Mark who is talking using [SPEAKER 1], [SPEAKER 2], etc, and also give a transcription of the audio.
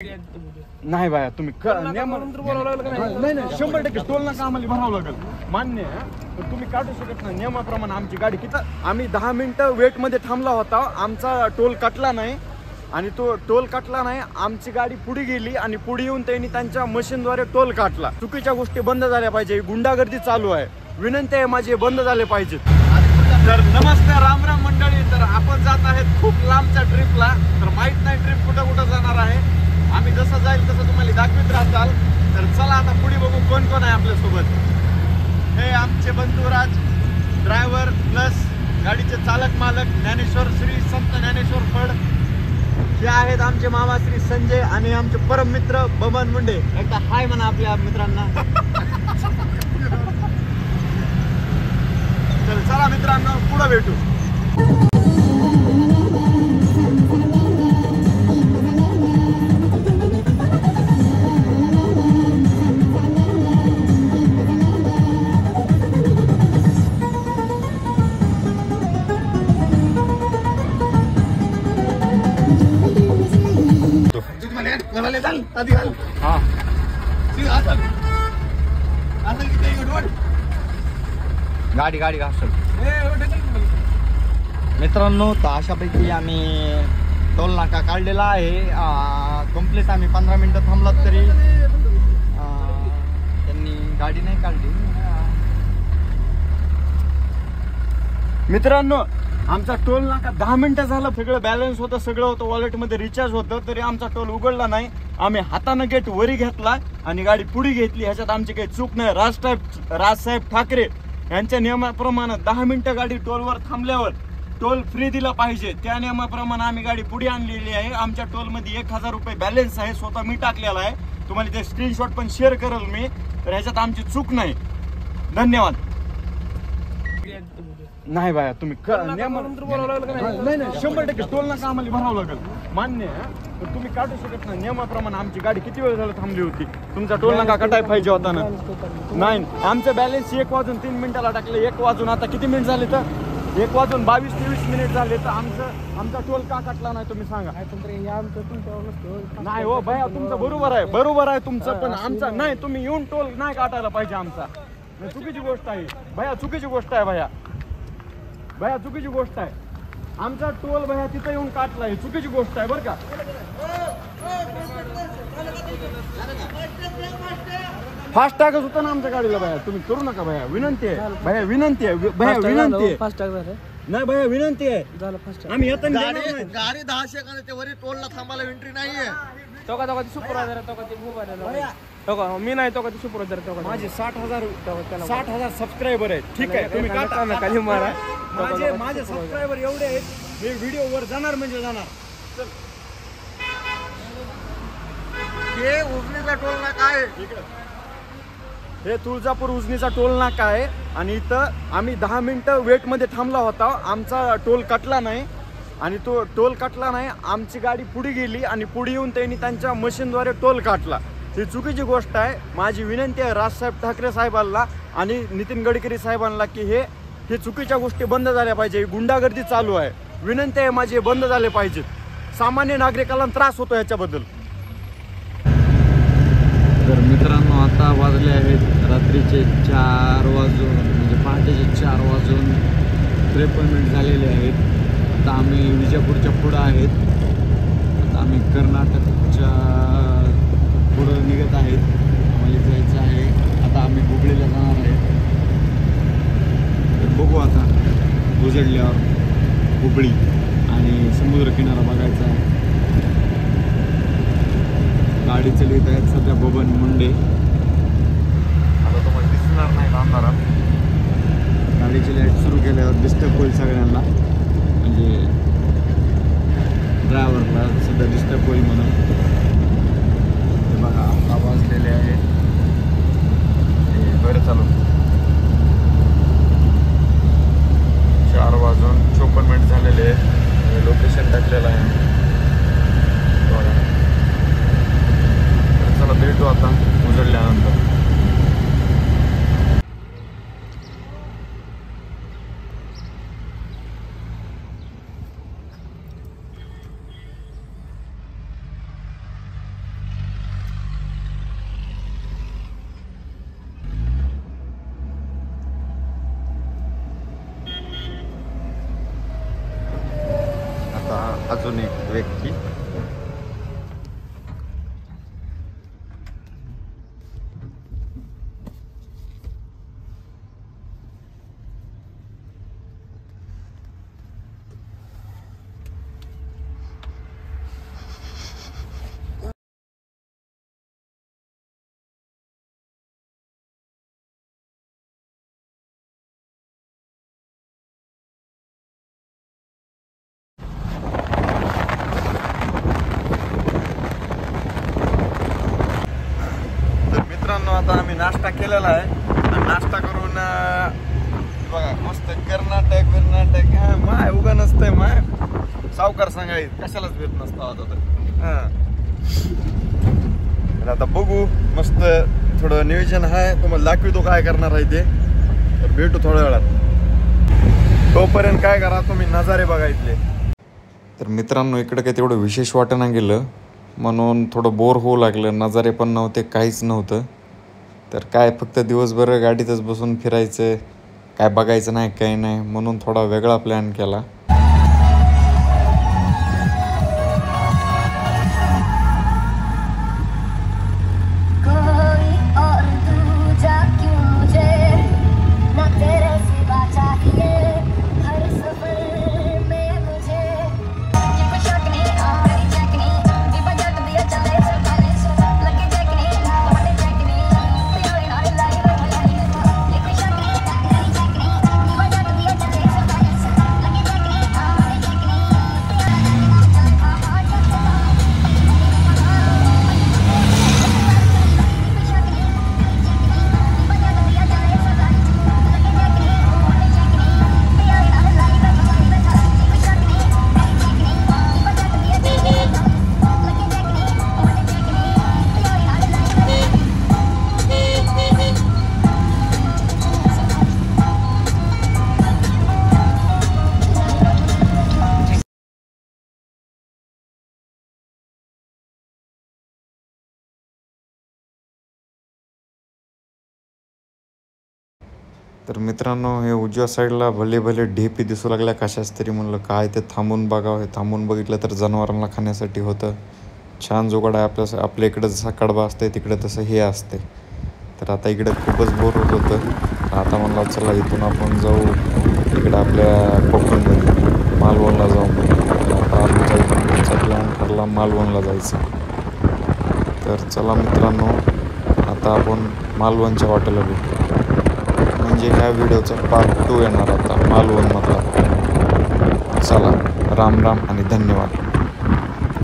[SPEAKER 1] नाही बाया तुम्ही नाही 100% टोल नाका आम्हाला भरावं लागेल, मान्य आहे. पण तुम्ही काढू शकत नाही नियमाप्रमाणे. आमची गाडी किती आम्ही 10 मिनिटं वेट मध्ये थांबला होता, आमचा टोल कटला नाही आणि तो टोल कटला नाही. आमची गाडी पुढे गेली आणि पुढे येऊन त्यांनी त्यांच्या मशीनद्वारे टोल काटला. चुकीच्या गोष्टी बंद झाल्या पाहिजे. गुंडागर्दी चालू आहे. विनंती आहे माझी, बंद झाले पाहिजेत. तर नमस्कार, राम राम मंडळी. तर आपण जात आहेत खूप लांबच्या ट्रिपला. तर माहित नाही ट्रिप कुठं कुठं जाणार आहे. आम्ही जसं जाईल तसं तुम्हाला दाखवित राहताल. तर चला आता पुढे बघू कोण कोण आहे आपल्यासोबत. हे आमचे बंधुराज ड्रायव्हर प्लस गाडीचे चालक मालक ज्ञानेश्वर श्री संत ज्ञानेश्वर फड. हे आहेत आमचे मामा श्री संजय आणि आमचे परम मित्र बबन मुंडे. एकदा हाय म्हणा आपल्या मित्रांना. तर चला मित्रांनो पुढे भेटू. गाडी गाडी घासल मित्रांनो. तर अशापैकी आम्ही टोल नाका काढलेला आहे. कंप्लीट आम्ही 15 मिनिटं थांबलात तरी त्यांनी गाडी नाही काढली. मित्रांनो आमचा टोल नाका 10 मिनिटं झालं. सगळं बॅलन्स होतं, सगळं होतं, वॉलेटमध्ये रिचार्ज होतं, तरी आमचा टोल उघडला नाही. आम्ही हातानं गेट वरी घेतला आणि गाडी पुढे घेतली. ह्याच्यात आमची काही चूक नाही. राजसाहेब ठाकरे यांच्या नियमाप्रमाणे 10 मिनिटं गाडी टोलवर थांबल्यावर टोल फ्री दिला पाहिजे. त्या नियमाप्रमाणे आम्ही गाडी पुढे आणलेली आहे. आमच्या टोलमध्ये 1000 रुपये बॅलन्स आहे. स्वतः मी टाकलेला आहे. तुम्हाला ते स्क्रीनशॉट पण शेअर करेल मी. तर ह्याच्यात आमची चूक नाही. धन्यवाद. नाही बाया तुम्ही नाही 100% टोल नाका आम्हाला भरावं लागेल, मान्य आहे. पण तुम्ही काढू शकत नाही नियमाप्रमाणे. आमची गाडी किती वेळ झाला थांबली होती. तुमचा टोल नाका कटाय पाहिजे होता ना. नाही आमचं बॅलन्स 1 वाजून 3 मिनिटाला टाकले. 1 वाजून आता किती मिनिट झाले, तर 1 वाजून 22-23 मिनिट झाले. तर आमचा टोल का कटला नाही तुम्ही सांगा. नाही हो भैया, तुमचं बरोबर आहे तुमचं. पण आमचा नाही. तुम्ही येऊन टोल नाही काटायला पाहिजे आमचा. चुकीची गोष्ट आहे भैया, चुकीची गोष्ट आहे भैया. चुकीची गोष्ट आहे. आमचा टोल भैया तिथं येऊन काटला. ही चुकीची गोष्ट आहे बरं का. फास्ट टॅगच होतं ना आमच्या गाडीला भैया. तुम्ही करू नका भैया, विनंती आहे भैया, विनंती आहे भैया, विनंती आहे. फास्ट टॅग नाही भैया, विनंती आहे. आम्ही येताना
[SPEAKER 2] गाडी 10 सेकंद वरी टोलला थांबायला एंट्री नाहीये.
[SPEAKER 1] मी नाही तो कधी सुपरवायझर. माझे 60,000 सबस्क्रायबर आहेत. ठीक आहे तुम्ही काटा ना खाली मारा. माझे सबस्क्रायबर एवढे आहेत, मी व्हिडिओ वर जाणार म्हणजे जाणार.
[SPEAKER 2] हे उजनीचा टोल नाका आहे.
[SPEAKER 1] हे तुळजापूर उजनीचा टोल नाका आहे. आणि इथं आम्ही 10 मिनिटं वेट मध्ये थांबला होता. आमचा टोल कटला नाही आणि तो टोल कटला नाही. आमची गाडी पुढे गेली आणि पुढे येऊन त्यांनी त्यांच्या मशीनद्वारे टोल काटला. ही चुकीची गोष्ट आहे. माझी विनंती आहे राजसाहेब ठाकरे साहेबांना आणि नितीन गडकरी साहेबांना की हे चुकीच्या गोष्टी बंद झाल्या पाहिजे. गुंडागर्दी चालू आहे. विनंती आहे माझी, बंद झाले पाहिजेत. सामान्य नागरिकांना त्रास होतो ह्याच्याबद्दल.
[SPEAKER 3] तर मित्रांनो आता वाजले आहेत रात्रीचे 4 वाजून म्हणजे पहाटेचे 4 वाजून 53 मिनिट झालेले आहेत. आता आम्ही विजापूरच्या पुढं आहेत. आता आम्ही कर्नाटकच्या पुढं निघत आहेत. आम्हाला जायचं आहे. आता आम्ही हुबळीला जाणार आहे. तर बघू आता उजडल्यावर हुबळी आणि समुद्रकिनारा बघायचा आहे. गाडी चालवत आहेत सध्या बबन मुंडे. आता तुम्हाला दिसणार नाही अंधारात. गाडीची लाईट सुरू केल्यावर डिस्टर्ब होईल सगळ्यांना, म्हणजे ड्रायव्हरला सध्या डिस्टर्ब होईल म्हणून. बघा आवाज दिलेले आहे. बरं चालू 4 वाजून 54 मिनिट झालेले. लोकेशन टाकलेलं आहे. चला भेटू आता उजडल्यानंतर.
[SPEAKER 1] आता आम्ही नाश्ता केलेला आहे आणि नाश्ता करून बघा मस्त कर्नाटक हा माय उगा नसतंय माय सावकार सांगायचं कशालाच भेट नसतं आता तर हा तर आता बघू मस्त थोडं नियोजन आहे तुम्हाला दाखवतो काय करणार आहे ते तर भेटू थोड्या वेळात तोपर्यंत काय करा तुम्ही नजारे बघायचे.
[SPEAKER 3] तर मित्रांनो इकडं काही तेवढं विशेष वाटणं गेलं म्हणून थोडं बोर होऊ लागलं. नजारे पण नव्हते काहीच नव्हतं. तर काय फक्त दिवसभर गाडीतच बसून फिरायचं काय बघायचं नाही काही नाही म्हणून थोडा वेगळा प्लॅन केला. तर मित्रांनो हे उजव्या साईडला भले भले ढेपी दिसू लागल्या कशाच तरी. म्हणलं काय ते थांबून बघावं. हे थांबून बघितलं तर जनावरांना खाण्यासाठी होतं. छान जुगाड आहे आपल्या इकडं जसा कडबा असते तिकडे तसं हे असते. तर आता इकडे खूपच बोर होत होतं. आता म्हणलं चला इथून आपण जाऊ इकडं आपल्या कोकणमध्ये मालवणला जाऊ. आता आमचा इकडचा प्लॅन ठरला मालवणला जायचं. तर चला मित्रांनो आता आपण मालवणच्या वाटेला भेटू. म्हणजे ह्या व्हिडिओचा पार्ट 2 येणार आता मालवणमधला. चला राम राम आणि धन्यवाद.